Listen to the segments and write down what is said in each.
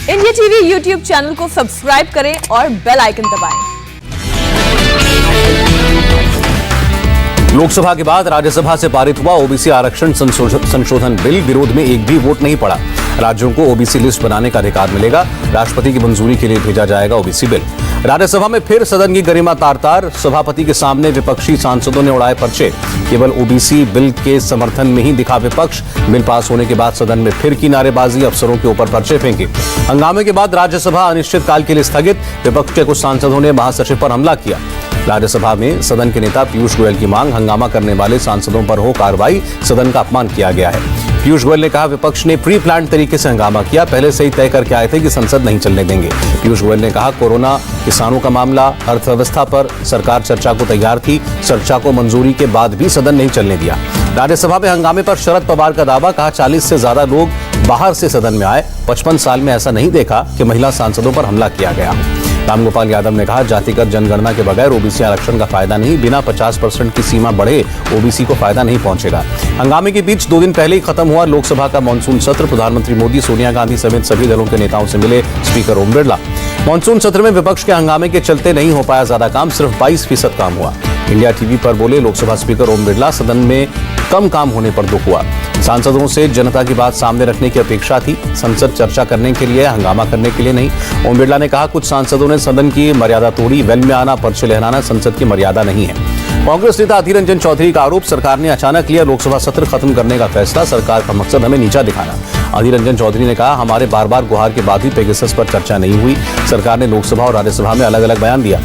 India TV YouTube channel को subscribe करें और बेल आइकन दबाएं। लोकसभा के बाद राज्यसभा से पारित हुआ ओबीसी आरक्षण संशोधन बिल विरोध में एक भी वोट नहीं पड़ा। राज्यों को ओबीसी लिस्ट बनाने का अधिकार मिलेगा। राष्ट्रपति की मंजूरी के लिए भेजा जाएगा ओबीसी बिल। राज्यसभा में फिर सदन की गरिमा तार-तार। सभापति के सामने विपक्षी सांसदों ने उड़ाए पर्चे। केवल ओबीसी बिल के समर्थन में ही दिखा विपक्ष। बिल पास होने के बाद सदन में फिर की नारेबाजी, अफसरों के ऊपर पर्चे फेंके। हंगामे के बाद राज्यसभा अनिश्चितकाल के लिए स्थगित। विपक्ष के कुछ सांसदों ने महासचिव पर हमला किया। राज्यसभा में सदन के नेता पीयूष गोयल की मांग, हंगामा करने वाले सांसदों पर हो कार्रवाई, सदन का अपमान किया गया है। पीयूष गोयल ने कहा, विपक्ष ने प्री प्लान तरीके से हंगामा किया, पहले से ही तय करके आए थे कि संसद नहीं चलने देंगे। पीयूष गोयल ने कहा, कोरोना, किसानों का मामला, अर्थव्यवस्था पर सरकार चर्चा को तैयार थी। चर्चा को मंजूरी के बाद भी सदन नहीं चलने दिया। राज्यसभा में हंगामे पर शरद पवार का दावा, कहा 40 से ज्यादा लोग बाहर से सदन में आए। 55 साल में ऐसा नहीं देखा कि महिला सांसदों पर हमला किया गया। रामगोपाल यादव ने कहा, जातिगत जनगणना के बगैर ओबीसी आरक्षण का फायदा नहीं। बिना 50% की सीमा बढ़े ओबीसी को फायदा नहीं पहुंचेगा। हंगामे के बीच 2 दिन पहले ही खत्म हुआ लोकसभा का मानसून सत्र। प्रधानमंत्री मोदी, सोनिया गांधी समेत सभी दलों के नेताओं से मिले स्पीकर ओम बिरला। मानसून सत्र में विपक्ष के हंगामे के चलते नहीं हो पाया ज्यादा काम, सिर्फ 22% काम हुआ। इंडिया टीवी पर बोले लोकसभा स्पीकर ओम बिरला, सदन में कम काम होने पर दुख हुआ। सांसदों से जनता की बात सामने रखने की अपेक्षा थी। संसद चर्चा करने के लिए, हंगामा करने के लिए नहीं। ओम बिरला ने कहा, कुछ सांसदों ने सदन की मर्यादा तोड़ी। वेल में आना, पर्चे लहराना संसद की मर्यादा नहीं है। कांग्रेस नेता अधीर रंजन चौधरी का आरोप, सरकार ने अचानक लिया लोकसभा सत्र खत्म करने का फैसला। सरकार का मकसद हमें नीचा दिखाना। अधीर रंजन चौधरी ने कहा, हमारे बार बार गुहार के बाद भी पेगासस पर चर्चा नहीं हुई। सरकार ने लोकसभा और राज्यसभा में अलग अलग बयान दिया।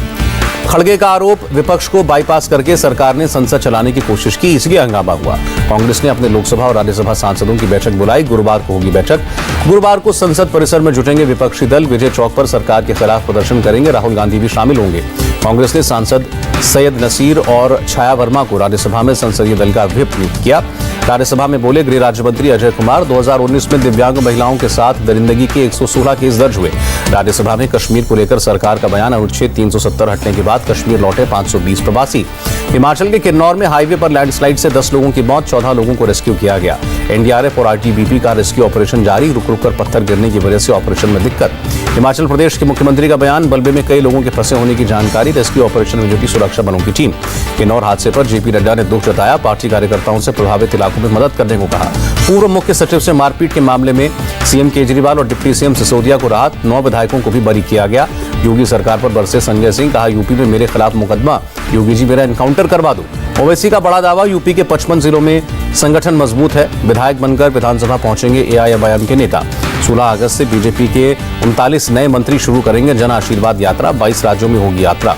खड़गे का आरोप, विपक्ष को बाईपास करके सरकार ने संसद चलाने की कोशिश की, इसलिए हंगामा हुआ। कांग्रेस ने अपने लोकसभा और राज्यसभा सांसदों की बैठक बुलाई। गुरुवार को होगी बैठक। गुरुवार को संसद परिसर में जुटेंगे विपक्षी दल। विजय चौक पर सरकार के खिलाफ प्रदर्शन करेंगे। राहुल गांधी भी शामिल होंगे। कांग्रेस ने सांसद सैयद नसीर और छाया वर्मा को राज्यसभा में संसदीय दल का व्हिप नियुक्त किया। राज्यसभा में बोले गृह राज्य मंत्री अजय कुमार, 2019 में दिव्यांग महिलाओं के साथ दरिंदगी के 116 केस दर्ज हुए। राज्यसभा में कश्मीर को लेकर सरकार का बयान, अनुच्छेद 370 हटने के बाद कश्मीर लौटे 520 प्रवासी। हिमाचल के किन्नौर में हाईवे पर लैंडस्लाइड से 10 लोगों की मौत, 14 लोगों को रेस्क्यू किया गया। एनडीआरएफ और आईटीबीपी का रेस्क्यू ऑपरेशन जारी। रुक रुक कर पत्थर गिरने की वजह से ऑपरेशन में दिक्कत। हिमाचल प्रदेश के मुख्यमंत्री का बयान, मलबे में कई लोगों के फंसे होने की जानकारी। रेस्क्यू ऑपरेशन में जुटी सुरक्षा बलों की टीम। किन्नौर हादसे पर जेपी नड्डा ने दुख जताया। पार्टी कार्यकर्ताओं से प्रभावित इलाकों में मदद करने को कहा। पूर्व मुख्य सचिव से मारपीट के मामले में सीएम केजरीवाल और डिप्टी सीएम सिसोदिया को राहत। 9 विधायकों को भी बरी किया गया। योगी सरकार पर बरसे संजय सिंह, कहा यूपी में मेरे खिलाफ मुकदमा, योगी जी मेरा एनकाउंटर करवा दो। ओवैसी का बड़ा दावा, यूपी के 55 जिलों में संगठन मजबूत है। विधायक बनकर विधानसभा पहुंचेंगे एआईएमआईएम के नेता। 16 अगस्त से बीजेपी के 39 नए मंत्री शुरू करेंगे जन आशीर्वाद यात्रा। 22 राज्यों में होगी यात्रा।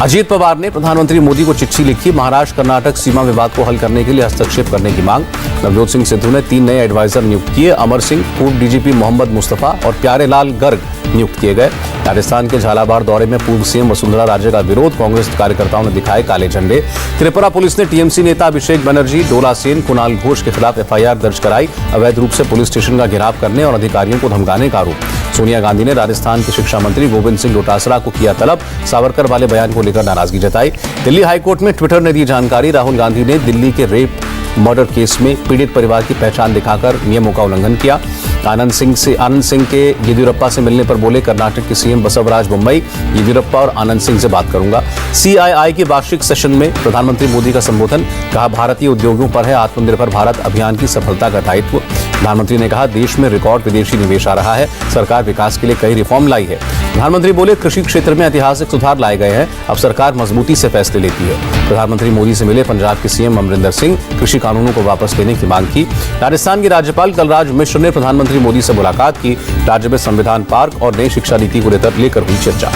अजीत पवार ने प्रधानमंत्री मोदी को चिट्ठी लिखी। महाराष्ट्र कर्नाटक सीमा विवाद को हल करने के लिए हस्तक्षेप करने की मांग। नवजोत सिंह सिद्धू ने 3 नए एडवाइजर नियुक्त किए। अमर सिंह, पूर्व डीजीपी मोहम्मद मुस्तफा और प्यारेलाल गर्ग नियुक्त किए गए। राजस्थान के झालावाड़ दौरे में पूर्व सीएम वसुंधरा राजे का विरोध। कांग्रेस कार्यकर्ताओं ने दिखाए काले झंडे। त्रिपुरा पुलिस ने टीएमसी नेता अभिषेक बनर्जी, डोला सेन, कुणाल घोष के खिलाफ एफआईआर दर्ज कराई। अवैध रूप से पुलिस स्टेशन का घेराव करने और अधिकारियों को धमकाने का आरोप। सोनिया गांधी ने राजस्थान के शिक्षा मंत्री गोविंद सिंह डोटासरा को किया तलब। सावरकर वाले बयान को लेकर नाराजगी जताई। दिल्ली हाईकोर्ट में ट्विटर ने दी जानकारी। राहुल गांधी ने दिल्ली के रेप मर्डर केस में पीड़ित परिवार की पहचान दिखाकर नियमों का उल्लंघन किया। आनंद सिंह के येदियुरप्पा से मिलने पर बोले, कर्नाटक के सीएम बसवराज मुंबई, येदियुरप्पा और आनंद सिंह से बात करूंगा। सीआईआई के वार्षिक सेशन में प्रधानमंत्री मोदी का संबोधन, कहा भारतीय उद्योगों पर है आत्मनिर्भर भारत अभियान की सफलता का दायित्व। प्रधानमंत्री ने कहा, देश में रिकॉर्ड विदेशी निवेश आ रहा है। सरकार विकास के लिए कई रिफॉर्म लाई है। प्रधानमंत्री बोले, कृषि क्षेत्र में ऐतिहासिक सुधार लाए गए हैं। अब सरकार मजबूती से फैसले लेती है। प्रधानमंत्री मोदी से मिले पंजाब के सीएम अमरिंदर सिंह, कृषि कानूनों को वापस लेने की मांग की। राजस्थान के राज्यपाल कलराज मिश्र ने प्रधानमंत्री मोदी से मुलाकात की। राज्य में संविधान पार्क और नई शिक्षा नीति को लेकर हुई चर्चा।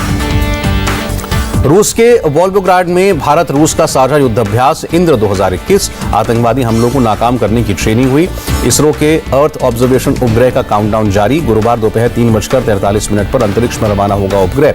रूस के वोल्गोग्राड में भारत रूस का साझा युद्धाभ्यास इंद्र 2021। आतंकवादी हमलों को नाकाम करने की ट्रेनिंग हुई। इसरो के अर्थ ऑब्जर्वेशन उपग्रह का काउंटडाउन जारी। गुरुवार दोपहर 3:43 पर अंतरिक्ष में रवाना होगा उपग्रह।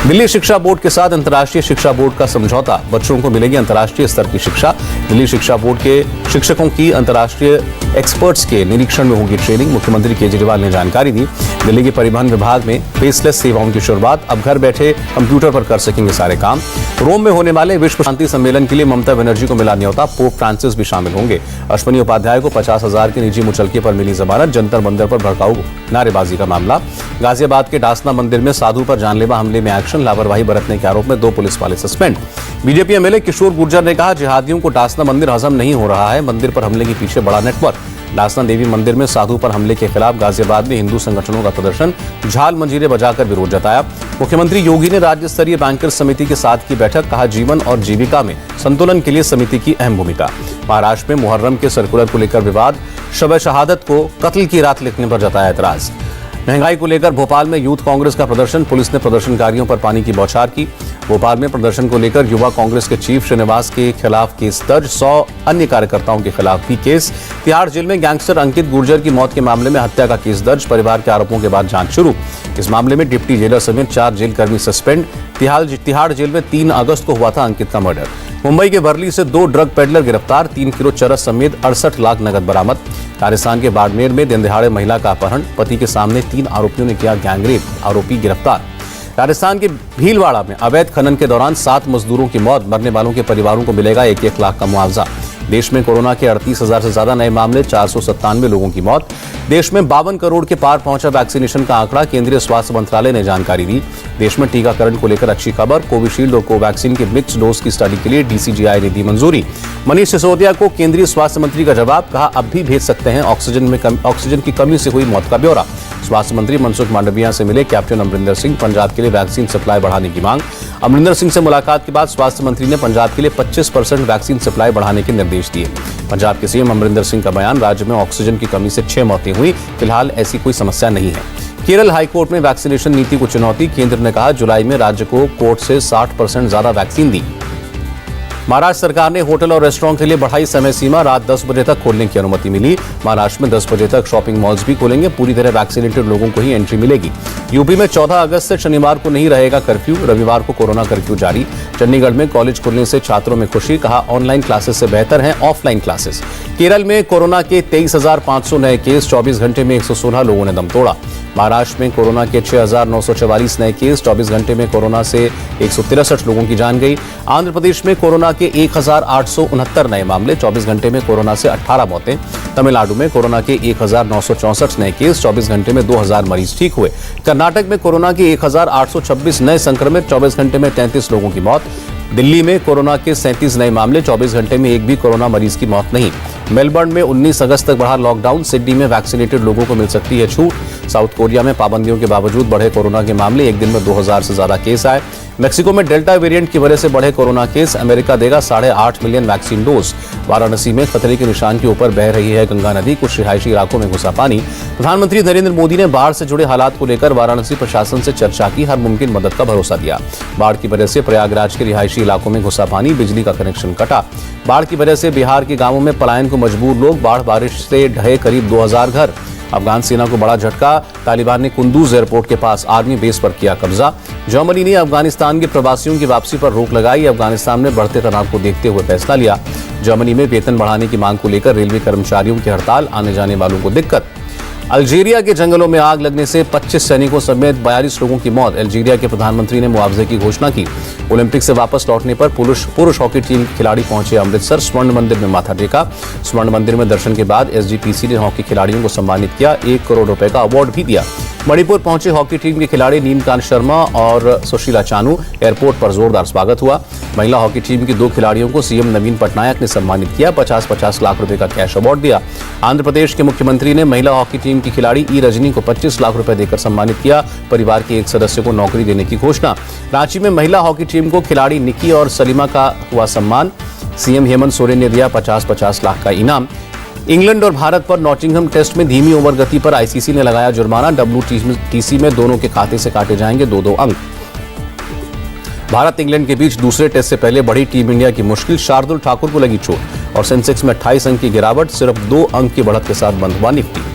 दिल्ली शिक्षा बोर्ड के साथ अंतर्राष्ट्रीय शिक्षा बोर्ड का समझौता, बच्चों को मिलेगी अंतर्राष्ट्रीय स्तर की शिक्षा। दिल्ली शिक्षा बोर्ड के शिक्षकों की अंतर्राष्ट्रीय एक्सपर्ट्स के निरीक्षण में होगी ट्रेनिंग। मुख्यमंत्री केजरीवाल ने जानकारी दी। दिल्ली के परिवहन विभाग में फेसलेस सेवाओं की शुरुआत। अब घर बैठे कंप्यूटर पर कर सकेंगे सारे काम। रोम में होने वाले विश्व शांति सम्मेलन के लिए ममता बनर्जी को मिला न्योता। पोप फ्रांसिस भी शामिल होंगे। अश्विनी उपाध्याय को 50,000 के निजी मुचलके पर मिली जमानत। जंतर मंतर पर भड़काऊ नारेबाजी का मामला। गाजियाबाद के डासना मंदिर में साधु पर जानलेवा हमले में एक्शन, लापरवाही बरतने के आरोप में 2 पुलिस वाले सस्पेंड। बीजेपी एमएलए किशोर गुर्जर ने कहा, जिहादियों को डासना मंदिर हजम नहीं हो रहा है, मंदिर पर हमले के पीछे बड़ा नेटवर्क। डासना देवी मंदिर में साधु पर हमले के खिलाफ गाजियाबाद में हिंदू संगठनों का प्रदर्शन, झाल मंजीरे बजाकर विरोध जताया। मुख्यमंत्री योगी ने राज्य स्तरीय बैंकर्स समिति के साथ की बैठक, कहा जीवन और जीविका में संतुलन के लिए समिति की अहम भूमिका। महाराष्ट्र में मुहर्रम के सर्कुलर को लेकर विवाद, शब शहादत को कत्ल की रात लिखने पर जताया ऐतराज। महंगाई को लेकर भोपाल में यूथ कांग्रेस का प्रदर्शन, पुलिस ने प्रदर्शनकारियों पर पानी की बौछार की। भोपाल में प्रदर्शन को लेकर युवा कांग्रेस के चीफ श्रीनिवास के खिलाफ केस दर्ज, 100 अन्य कार्यकर्ताओं के खिलाफ भी केस। तिहाड़ जेल में गैंगस्टर अंकित गुर्जर की मौत के मामले में हत्या का केस दर्ज, परिवार के आरोपों के बाद जांच शुरू। इस मामले में डिप्टी जेलर समेत 4 जेलकर्मी सस्पेंड। तिहाड़ जेल में 3 अगस्त को हुआ था अंकित का मर्डर। मुंबई के वर्ली से 2 ड्रग पेडलर गिरफ्तार, 3 किलो चरस समेत 68 लाख नगद बरामद। राजस्थान के बाड़मेर में दिन दहाड़े महिला का अपहरण, पति के सामने 3 आरोपियों ने किया गैंगरेप, आरोपी गिरफ्तार। राजस्थान के भीलवाड़ा में अवैध खनन के दौरान 7 मजदूरों की मौत, मरने वालों के परिवारों को मिलेगा 1-1 लाख का मुआवजा। देश में कोरोना के 38,000 से ज्यादा नए मामले, 497 लोगों की मौत। देश में 52 करोड़ के पार पहुंचा वैक्सीनेशन का आंकड़ा, केंद्रीय स्वास्थ्य मंत्रालय ने जानकारी दी। देश में टीकाकरण को लेकर अच्छी खबर, कोविशील्ड और कोवैक्सीन के मिक्स डोज की स्टडी के लिए डीसीजीआई ने दी मंजूरी। मनीष सिसोदिया को केंद्रीय स्वास्थ्य मंत्री का जवाब, कहा अब भी भेज सकते हैं ऑक्सीजन की कमी से हुई मौत का ब्यौरा। स्वास्थ्य मंत्री मनसुख मांडविया से मिले कैप्टन अमरिंदर सिंह, पंजाब के लिए वैक्सीन सप्लाई बढ़ाने की मांग। अमरिंदर सिंह से मुलाकात के बाद स्वास्थ्य मंत्री ने पंजाब के लिए 25% वैक्सीन सप्लाई बढ़ाने के निर्देश दिए। पंजाब के सीएम अमरिंदर सिंह का बयान, राज्य में ऑक्सीजन की कमी से 6 मौतें हुई, फिलहाल ऐसी कोई समस्या नहीं है। केरल हाईकोर्ट में वैक्सीनेशन नीति को चुनौती, केंद्र ने कहा जुलाई में राज्य को कोर्ट से 60% ज्यादा वैक्सीन दी। महाराष्ट्र सरकार ने होटल और रेस्टोरेंट के लिए बढ़ाई समय सीमा, रात 10 बजे तक खोलने की अनुमति मिली। महाराष्ट्र में 10 बजे तक शॉपिंग मॉल्स भी खोलेंगे, पूरी तरह वैक्सीनेटेड लोगों को ही एंट्री मिलेगी। यूपी में 14 अगस्त से शनिवार को नहीं रहेगा कर्फ्यू, रविवार को कोरोना कर्फ्यू जारी। चंडीगढ़ में कॉलेज खुलने से छात्रों में खुशी, कहा ऑनलाइन क्लासेस से बेहतर हैं ऑफलाइन क्लासेस। केरल में कोरोना के 23,500 नए केस, 24 घंटे में 116 लोगों ने दम तोड़ा। महाराष्ट्र में कोरोना के 6,944 नए केस, 24 घंटे में कोरोना से 163 लोगों की जान गई। आंध्र प्रदेश में कोरोना के 1,869 नए मामले, 24 घंटे में कोरोना से 18 मौतें। तमिलनाडु में कोरोना के 1,964 नए केस, 24 घंटे में 2,000 मरीज ठीक हुए। कर्नाटक में कोरोना के 1,826 नए संक्रमित, 24 घंटे में 33 लोगों की मौत। दिल्ली में कोरोना के 37 नए मामले, 24 घंटे में एक भी कोरोना मरीज की मौत नहीं। मेलबर्न में 19 अगस्त तक बढ़ा लॉकडाउन, सिडनी में वैक्सीनेटेड लोगों को मिल सकती है छूट। साउथ कोरिया में पाबंदियों के बावजूद बढ़े कोरोना के मामले, एक दिन में 2,000 से ज्यादा केस आए। मेक्सिको में डेल्टा वेरिएंट की वजह से बढ़े कोरोना केस, अमेरिका देगा 8.5 मिलियन वैक्सीन डोज। वाराणसी में खतरे के निशान के ऊपर बह रही है गंगा नदी, कुछ रिहायशी इलाकों में घुसा पानी। प्रधानमंत्री नरेंद्र मोदी ने बाढ़ से जुड़े हालात को लेकर वाराणसी प्रशासन से चर्चा की, हर मुमकिन मदद का भरोसा दिया। बाढ़ की वजह से प्रयागराज के रिहायशी इलाकों में घुसा पानी, बिजली का कनेक्शन कटा। बाढ़ की वजह से बिहार के गांवों में पलायन को मजबूर लोग, बाढ़ बारिश से ढहे करीब 2,000 घर। अफगान सेना को बड़ा झटका, तालिबान ने कुंदूज एयरपोर्ट के पास आर्मी बेस पर किया कब्जा। जर्मनी ने अफगानिस्तान के प्रवासियों की वापसी पर रोक लगाई, अफगानिस्तान में बढ़ते तनाव को देखते हुए फैसला लिया। जर्मनी में वेतन बढ़ाने की मांग को लेकर रेलवे कर्मचारियों की हड़ताल, आने जाने वालों को दिक्कत। अल्जीरिया के जंगलों में आग लगने से 25 सैनिकों समेत 42 लोगों की मौत, अल्जीरिया के प्रधानमंत्री ने मुआवजे की घोषणा की। ओलंपिक से वापस लौटने पर पुरुष हॉकी टीम के खिलाड़ी पहुंचे अमृतसर, स्वर्ण मंदिर में माथा टेका। स्वर्ण मंदिर में दर्शन के बाद एसजीपीसी ने हॉकी खिलाड़ियों को सम्मानित किया, 1 करोड़ रुपए का अवार्ड भी दिया। मणिपुर पहुंचे हॉकी टीम के खिलाड़ी नीमकांत शर्मा और सुशीला चानू, एयरपोर्ट पर जोरदार स्वागत हुआ। महिला हॉकी टीम की 2 खिलाड़ियों को सीएम नवीन पटनायक ने सम्मानित किया, 50-50 लाख रुपए का कैश अवार्ड दिया। आंध्र प्रदेश के मुख्यमंत्री ने महिला हॉकी टीम की खिलाड़ी ई रजनी को 25 लाख रुपए देकर सम्मानित किया, परिवार के एक सदस्य को नौकरी देने की घोषणा। रांची में महिला हॉकी टीम को खिलाड़ी निकी और सलीमा का हुआ सम्मान, सीएम हेमंत सोरेन ने दिया 50-50 लाख का इनाम। इंग्लैंड और भारत पर नॉटिंघम टेस्ट में धीमी ओवर गति पर आईसीसी ने लगाया जुर्माना, WTC में दोनों के खाते से काटे जाएंगे 2-2 अंक। भारत इंग्लैंड के बीच दूसरे टेस्ट से पहले बढ़ी टीम इंडिया की मुश्किल, शार्दुल ठाकुर को लगी चोट और सेंसेक्स में 28 अंक की गिरावट, सिर्फ 2 अंक की बढ़त के साथ बंद हुआ निफ्टी।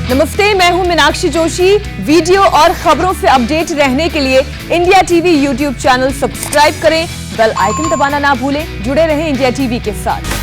नमस्ते, मैं हूं मीनाक्षी जोशी। वीडियो और खबरों से अपडेट रहने के लिए India TV YouTube channel subscribe करें, बेल आइकन दबाना ना भूलें। जुड़े रहें इंडिया टीवी के साथ।